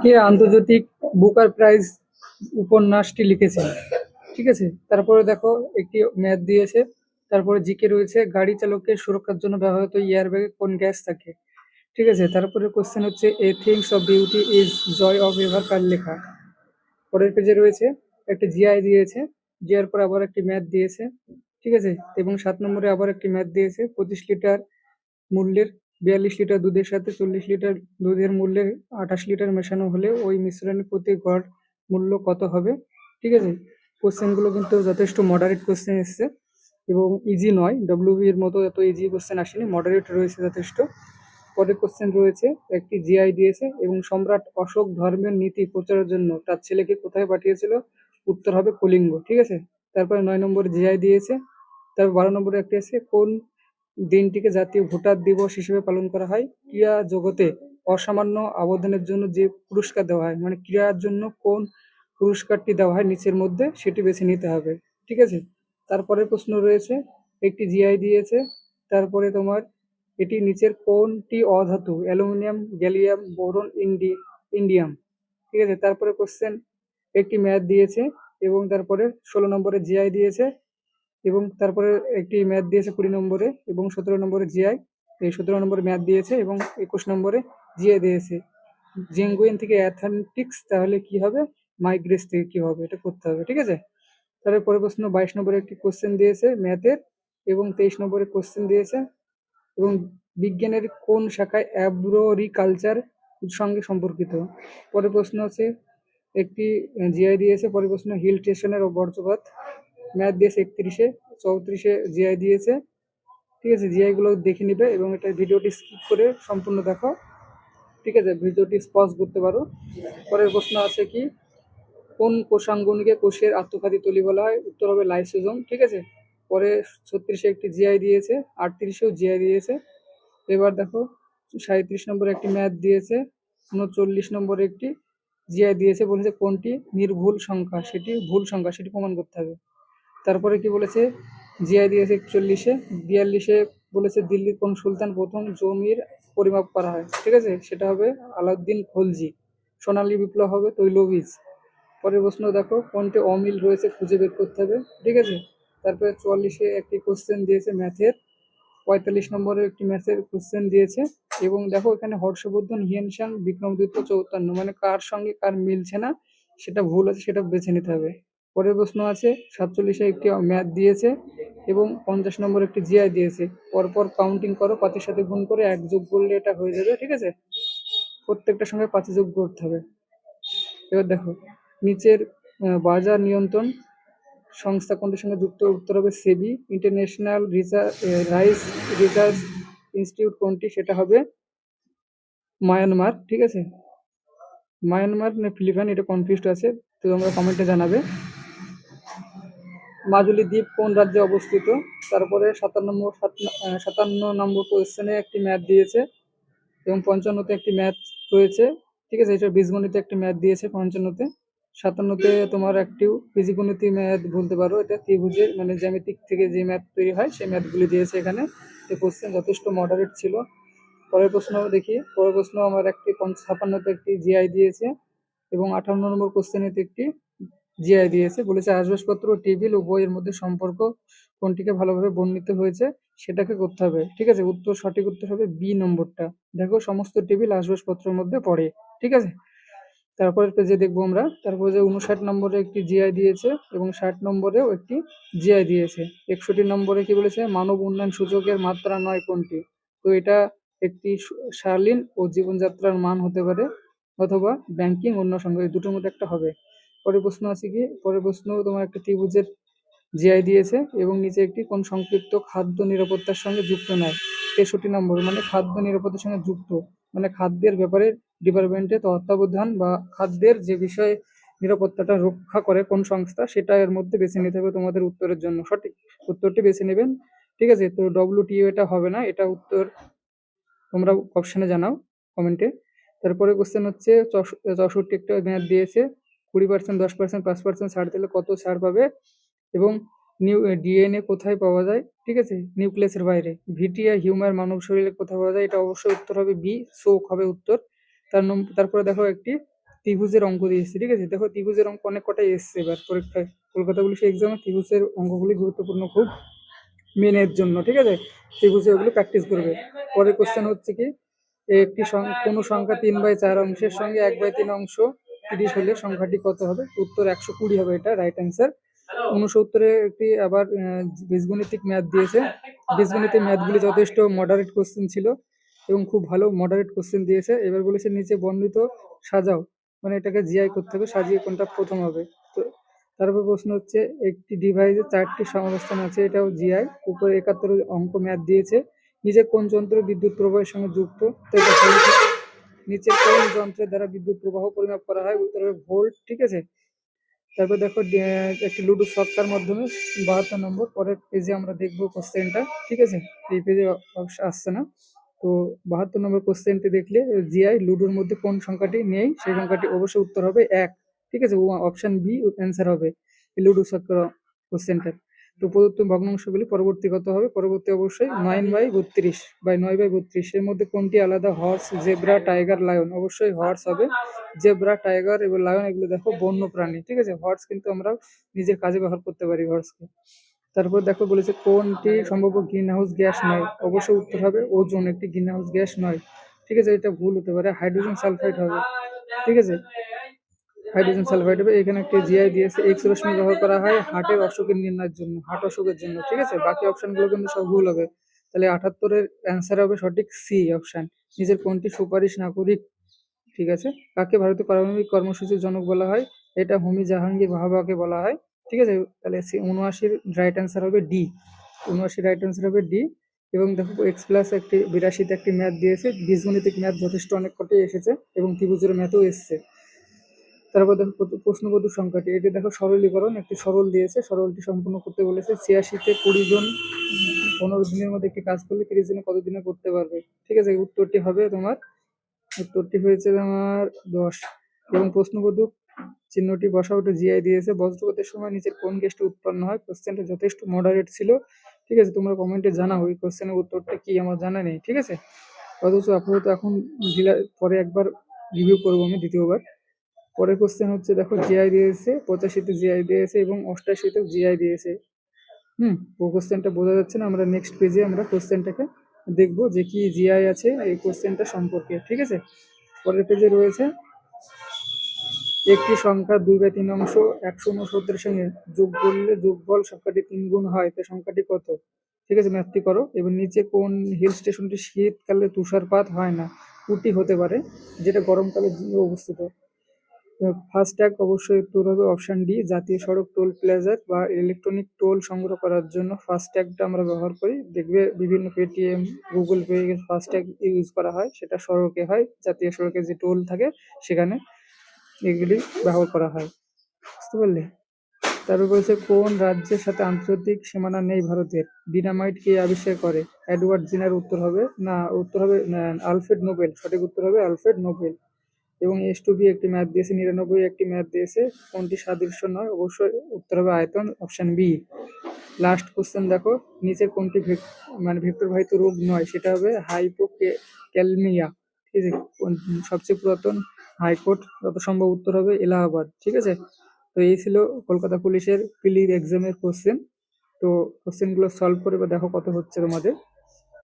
কে আন্তর্জাতিক Booker prize উপন্যাসটি লিখেছেন? ঠিক আছে, তারপরে দেখো একটি ম্যাথ দিয়েছে, তারপরে জিকে রয়েছে গাড়ি চালকের সুরক্ষার জন্য ব্যবহৃত এয়ারব্যাগে কোন গ্যাস থাকে। ঠিক আছে, তারপরে কোশ্চেন হচ্ছে a things of beauty is joy of ever কার লেখা। পরের পেজে রয়েছে একটি জিআই দিয়েছে, জিআর পর আবার একটি ম্যাথ দিয়েছে। ঠিক আছে, এবং 7 নম্বরে আবার একটি ম্যাথ দিয়েছে 25 লিটার মূল্যের 42 লিটার দুধের সাথে 40 লিটার দুধের মূল্যের 28 লিটার মেশানো হলে ওই মিশ্রণের প্রতি গড় মূল্য কত হবে। ঠিক আছে, কোশ্চেনগুলো কিন্তু যথেষ্ট মডারেট কোশ্চেন এসছে এবং ইজি নয়, ডব্লিউবি এর মতো এত ইজি কোশ্চেন আসেনি, মডারেট রয়েছে যথেষ্ট। পরের কোশ্চেন রয়েছে একটি জিআই দিয়েছে এবং সম্রাট অশোক ধর্মের নীতি প্রচারের জন্য তার ছেলেকে কোথায় পাঠিয়েছিল। উত্তর হবে কলিঙ্গ। ঠিক আছে, তারপরে 9 নম্বর জিআই দিয়েছে। তারপর 12 নম্বরে একটি আছে কোন দিনটিকে জাতীয় ভোটার দিবস হিসেবে পালন করা হয়। ক্রীড়া জগতে অসামান্য অবদানের জন্য যে পুরস্কার দেওয়া হয়, মানে ক্রীড়ার জন্য কোন পুরস্কারটি দেওয়া হয় নিচের মধ্যে সেটি বেছে নিতে হবে। ঠিক আছে, তারপরের প্রশ্ন রয়েছে একটি জিআই দিয়েছে, তারপরে তোমার এটি নিচের কোনটি অধাতু, অ্যালুমিনিয়াম, গ্যালিয়াম, বোরন, ইন্ডিয়াম। ঠিক আছে, তারপরে কোশ্চেন একটি ম্যাথ দিয়েছে এবং তারপরে 16 নম্বরে জিআই দিয়েছে এবং তারপরে একটি ম্যাথ দিয়েছে 20 নম্বরে এবং 17 নম্বরে জিআই, এই 17 নম্বরে ম্যাথ দিয়েছে এবং 21 নম্বরে জিআই দিয়েছে। জেঙ্গুয়েন থেকে অ্যাথলেটিক্স তাহলে কি হবে, মাইগ্রেস থেকে কি হবে, এটা করতে হবে। ঠিক আছে, তারপরে পরের প্রশ্ন 22 নম্বরে একটি কোশ্চেন দিয়েছে ম্যাথের এবং 23 নম্বরে কোশ্চেন দিয়েছে এবং বিজ্ঞানের কোন শাখায় অ্যাগ্রিকালচার সঙ্গে সম্পর্কিত। পরের প্রশ্ন আছে একটি জিআই দিয়েছে, পরের প্রশ্ন হিল স্টেশনের বজ্রপাত। ম্যাথ দিয়েছে 31-এ, 34-এ জিআই দিয়েছে। ঠিক আছে, জিআই গুলো দেখে নিবে এবং এটা ভিডিওটি স্কিপ করে সম্পূর্ণ দেখো। ঠিক আছে, ভিডিওটি পজ করতে পারো। পরের প্রশ্ন আছে কি কোন কোষাঙ্গনকে কোষের আত্মঘাতী তলি বলা হয়। উত্তর হবে লাইসোজোম। ঠিক আছে, পরে 36-এ একটি জিআই দিয়েছে, 38-এও জিআই দিয়েছে। এবার দেখো 37 নম্বরে একটি ম্যাথ দিয়েছে, 39 নম্বরে একটি জিআই দিয়েছে, বলেছে কোনটি নির্ভুল সংখ্যা, সেটি ভুল সংখ্যা, সেটি প্রমাণ করতে হবে। তারপরে কি বলেছে জিআই দিয়েছে 41-এ, 42-এ বলেছে দিল্লির কোন সুলতান প্রথম জমির পরিমাপ করা হয়। ঠিক আছে, সেটা হবে আলাউদ্দিন খলজি। সোনালী বিপ্লব হবে তৈলবীজ। পরের প্রশ্ন দেখো কোনটি অমিল রয়েছে খুঁজে বের করতে হবে। ঠিক আছে, তারপরে 44-এ একটি কোশ্চেন দিয়েছে ম্যাথের, 45 নম্বরে একটি ম্যাথের কোশ্চেন দিয়েছে এবং দেখো এখানে হর্ষবর্ধন হিয়েনসাং বিক্রমাদিত্য 54, মানে কার সঙ্গে কার মিলছে না, সেটা ভুল আছে, সেটা বেছে নিতে হবে। পরের প্রশ্ন আছে 47-এ একটি ম্যাথ দিয়েছে এবং 50 নম্বরে একটি জিআই দিয়েছে। পরপর কাউন্টিং করো, 5-এর সাথে গুণ করে 1 যোগ করলে এটা হয়ে যাবে। ঠিক আছে, প্রত্যেকটার সঙ্গে 5 যোগ করতে হবে। এবার দেখো নিচের বাজার নিয়ন্ত্রণ সংস্থা কোনটির সঙ্গে যুক্ত। উত্তর হবে সেবি। ইন্টারন্যাশনাল রাইস রিসার্চ ইনস্টিটিউট কোনটি, সেটা হবে মায়ানমার। ঠিক আছে, মায়ানমার না ফিলিপাইন, এটা কনফিউজড আছে, তো তোমরা কমেন্টে জানাবে। মাজুলি দ্বীপ কোন রাজ্যে অবস্থিত। তারপরে 57 নম্বর কোয়েশ্চেনে একটি ম্যাথ দিয়েছে এবং 55-তে একটি ম্যাথ রয়েছে। ঠিক আছে, এটা বীজগণিতে একটি ম্যাথ দিয়েছে 55-তে। 57-তে তোমার একটি বীজগণিত ম্যাথ বলতে পারো, এটা ত্রিভুজের মানে জ্যামিতিক থেকে যে ম্যাথ তৈরি হয় সেই ম্যাথগুলি দিয়েছে এখানে। তো কোশ্চেন যথেষ্ট মডারেট ছিল। পরের প্রশ্ন দেখি, পরের প্রশ্ন আমার একটি 56-তে একটি জিআই দিয়েছে এবং 58 নম্বর কোশ্চেনেতে একটি জিআই দিয়েছে, বলেছে আসবাবপত্র ও টেবিল উভয়ের মধ্যে সম্পর্ক কোনটিকে ভালোভাবে বর্ণিত হয়েছে সেটাকে করতে হবে। ঠিক আছে, সঠিক উত্তর হবে বি নম্বরটা। দেখো সমস্ত টেবিল আসবাবপত্রের মধ্যে পড়ে। ঠিক আছে, তারপরের পেজে দেখবো আমরা। তারপরে যে 59 নম্বরে একটি জিআই দিয়েছে এবং 60 নম্বরেও একটি জিআই দিয়েছে। 61 নম্বরে কি বলেছে মানব উন্নয়ন সূচকের মাত্রা নয় কোনটি। তো এটা একটি শালীন ও জীবনযাত্রার মান হতে পারে অথবা ব্যাংকিং অন্য সঙ্গে, এই দুটোর মধ্যে একটা হবে। পরের প্রশ্ন আছে কি, পরের প্রশ্ন তোমার একটা ত্রিভুজের জিআই দিয়েছে এবং নিচে একটি কোন সংক্ষিপ্ত খাদ্য নিরাপত্তার সঙ্গে যুক্ত নয়। 63 নম্বর, মানে খাদ্য নিরাপত্তার সঙ্গে যুক্ত, মানে খাদ্যের ব্যাপারে ডিপার্টমেন্টে তত্ত্বাবধান বা খাদ্যের যে বিষয়ে নিরাপত্তাটা রক্ষা করে কোন সংস্থা, সেটা এর মধ্যে বেছে নিতে হবে তোমাদের উত্তরের জন্য। সঠিক উত্তরটি বেছে নেবেন। ঠিক আছে, তো ডব্লিউটিও এটা হবে না, এটা উত্তর তোমরা অপশানে জানাও কমেন্টে। তারপরে কোশ্চেন হচ্ছে 64 একটা ম্যাথ দিয়েছে 20%, 10%, 5% ছাড় দিলে কত ছাড় পাবে এবং ডিএনএ কোথায় পাওয়া যায়। ঠিক আছে, নিউক্লিয়াসের বাইরে। ভিটিআই হিউম্যান মানব শরীরে কোথায় পাওয়া যায়, এটা অবশ্যই উত্তর হবে বি, শোক হবে উত্তর। তারপরে দেখো একটি ত্রিভুজের অঙ্ক দিয়েছে, ঠিক আছে। দেখো ত্রিভুজের অঙ্ক অনেক কটাই এসছে এবার পরীক্ষায়, কলকাতা পুলিশ এক্সামে ত্রিভুজের অঙ্কগুলি গুরুত্বপূর্ণ খুব মেনের জন্য, ঠিক আছে। ত্রিভুজে ওগুলো প্র্যাকটিস করবে। পরের কোশ্চেন হচ্ছে কি, কোনো সংখ্যা 3/4 অংশের সঙ্গে 1/3 অংশ 30 হলে সংখ্যাটি কত হবে? উত্তর 120 হবে, এটা রাইট অ্যান্সার। 69 একটি আবার বীজগণিতিক ম্যাথ দিয়েছে। বীজগণিতের ম্যাথগুলি যথেষ্ট মডারেট কোশ্চেন ছিল এবং খুব ভালো মডারেট কোশ্চেন দিয়েছে। এবার বলেছে নিচে বর্ণিত সাজাও, মানে এটাকে জিআই করতে হবে, সাজিয়ে কোনটা প্রথম হবে। তো তারপর প্রশ্ন হচ্ছে একটি ডিভাইসে 4টি সমাবস্থান আছে, এটাও জিআই। উপরে 71 অঙ্ক ম্যাথ দিয়েছে। নিচে কোন যন্ত্র বিদ্যুৎ প্রবাহের সঙ্গে যুক্ত? তো এটা নিচের কোন যন্ত্রের দ্বারা বিদ্যুৎ প্রবাহ পরিমাপ করা হয়? উত্তর হবে ভোল্ট, ঠিক আছে। তারপর দেখো একটি লুডো ছক্কার মাধ্যমে 72 নম্বর, পরের পেজে আমরা দেখবো কোশ্চেনটা, ঠিক আছে। এই পেজে আসছে না। তো 72 নম্বর কোশ্চেনটি দেখলে জিআই লুডোর মধ্যে কোন সংখ্যাটি নেই, সেই সংখ্যাটি অবশ্যই উত্তর হবে 1, ঠিক আছে। অপশন বি অ্যান্সার হবে এই লুডো ছক্কার কোশ্চেনটার। তো প্রদত্ত ভগ্নাংশগুলি পরবর্তী কত হবে? পরবর্তী অবশ্যই 9/32 এর মধ্যে কোনটি আলাদা? Horse, zebra, tiger, lion. অবশ্যই হর্স হবে। জেব্রা, টাইগার এবং লায়ন এগুলো দেখো বন্য প্রাণী, ঠিক আছে। হর্স কিন্তু আমরা নিজের কাজে ব্যবহার করতে পারি হর্সকে। তারপর দেখো বলেছে কোনটি সম্ভাব্য গ্রিন হাউস গ্যাস নয়? অবশ্যই উত্তর হবে ওজোন একটি গ্রিন হাউস গ্যাস নয়, ঠিক আছে। এটা ভুল হতে পারে, হাইড্রোজেন সালফাইড হবে, ঠিক আছে। হাইড্রোজেন সালফাইড হবে। এখানে একটি জিআই দিয়েছে এক্স রশ্মি ব্যবহার করা হয় হার্টের অসুখের নির্ণয়ের জন্য, হার্ট অসুখের জন্য, ঠিক আছে। বাকি অপশনগুলো কিন্তু সব ভুল হবে। তাহলে 78-এর অ্যান্সার হবে সঠিক সি অপশন। নিজের কোনটি সুপারিশ নাগরিক, ঠিক আছে। কাকে ভারতীয় পারমাণবিক কর্মসূচির জনক বলা হয়? এটা হোমি জাহাঙ্গীর ভাবাকে বলা হয়, ঠিক আছে। তাহলে 79 রাইট অ্যান্সার হবে ডি। 79 রাইট অ্যান্সার হবে ডি। এবং দেখো এক্স প্লাস একটি 82 একটি ম্যাথ দিয়েছে। বীজগণিতিক ম্যাথ যথেষ্ট অনেক কটাই এসেছে এবং ত্রিভুজের ম্যাথও এসছে। তারপর দেখো প্রশ্নবোধক সংখ্যাটি, এটি দেখো সরলীকরণ, একটি সরল দিয়েছে, সরলটি সম্পূর্ণ করতে বলেছে। 86-তে 20 জন 15 দিনের মধ্যে একটি কাজ করলে 30 জনে কত দিনে করতে পারবে? ঠিক আছে, উত্তরটি হবে তোমার, উত্তরটি হয়েছে তোমার 10। এবং প্রশ্নবোধক চিহ্নটি বসা ওটা জিআই দিয়েছে। বজ্রপাতের সময় নিচের কোন গ্যাসটি উৎপন্ন হয়? কোশ্চেনটা যথেষ্ট মডারেট ছিল, ঠিক আছে। তোমরা কমেন্টে জানাও এই কোশ্চেনের উত্তরটা কি, আমার জানা নেই, ঠিক আছে। অথচ আপাতত এখন পরে একবার রিভিউ করবো আমি দ্বিতীয়বার। পরের কোশ্চেন হচ্ছে দেখো জিআই দিয়েছে, 85-তে জিআই দিয়েছে এবং 88-তেও জিআই দিয়েছে। কোশ্চেনটা বোঝা যাচ্ছে না, আমরা নেক্সট পেজে আমরা কোশ্চেনটাকে দেখবো যে কি জিআই আছে এই কোশ্চেনটা সম্পর্কে, ঠিক আছে। পরের পেজে রয়েছে একটি সংখ্যা 2/3 অংশ 169-এর সঙ্গে যোগ করলে যোগফল সংখ্যাটি 3 গুণ হয়, তো সংখ্যাটি কত? ঠিক আছে, ম্যাথটি করো। এবং নিচে কোন হিল স্টেশনটি শীতকালে তুষারপাত হয় না? উটি হতে পারে, যেটা গরমকালে অবস্থিত। ফাস্ট্যাগ অবশ্যই উত্তর হবে অপশন ডি, জাতীয় সড়ক টোল প্লাজা বা ইলেকট্রনিক টোল সংগ্রহ করার জন্য ফাস্ট্যাগটা আমরা ব্যবহার করি। দেখবে বিভিন্ন Paytm, Google pay FASTag use করা হয়, সেটা সড়কে হয়, জাতীয় সড়কে যে টোল থাকে সেখানে এগুলি ব্যবহার করা হয়, বুঝতে পারলে। তারপর বলছে কোন রাজ্যের সাথে আন্তর্জাতিক সীমানা নেই ভারতের? ডিনামাইট কে আবিষ্কার করে? এডওয়ার্ড জিনার উত্তর হবে না, উত্তর হবে আলফ্রেড নোবেল, সঠিক উত্তর হবে আলফ্রেড নোবেল। এবং S2B একটি ম্যাথ দিয়েছে, 99 একটি ম্যাথ দিয়েছে, কোনটি সাদৃশ্য নয়? অবশ্যই উত্তর হবে আয়তন, অপশন বি। লাস্ট কোশ্চেন দেখো, নিচের কোনটি ভেক্টর বাহিত রোগ নয়? সেটা হবে হাইপোক্যালমিয়া, ঠিক আছে। সবচেয়ে পুরাতন হাইকোর্ট যত সম্ভব উত্তর হবে এলাহাবাদ, ঠিক আছে। তো এই ছিল কলকাতা পুলিশের প্রিলি এক্সামের কোশ্চেন। তো কোশ্চেনগুলো সলভ করে বা দেখো কত হচ্ছে তোমাদের।